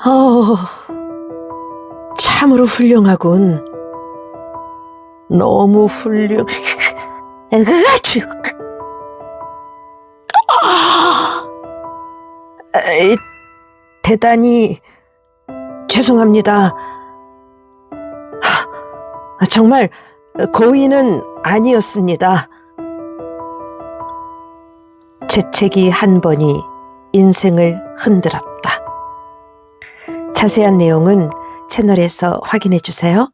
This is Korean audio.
어, 참으로 훌륭하군. 너무 훌륭. 으아쭈. 아, 에이, 대단히 죄송합니다. 정말 고의는 아니었습니다. 재채기 한 번이 인생을 흔들었다. 자세한 내용은 채널에서 확인해 주세요.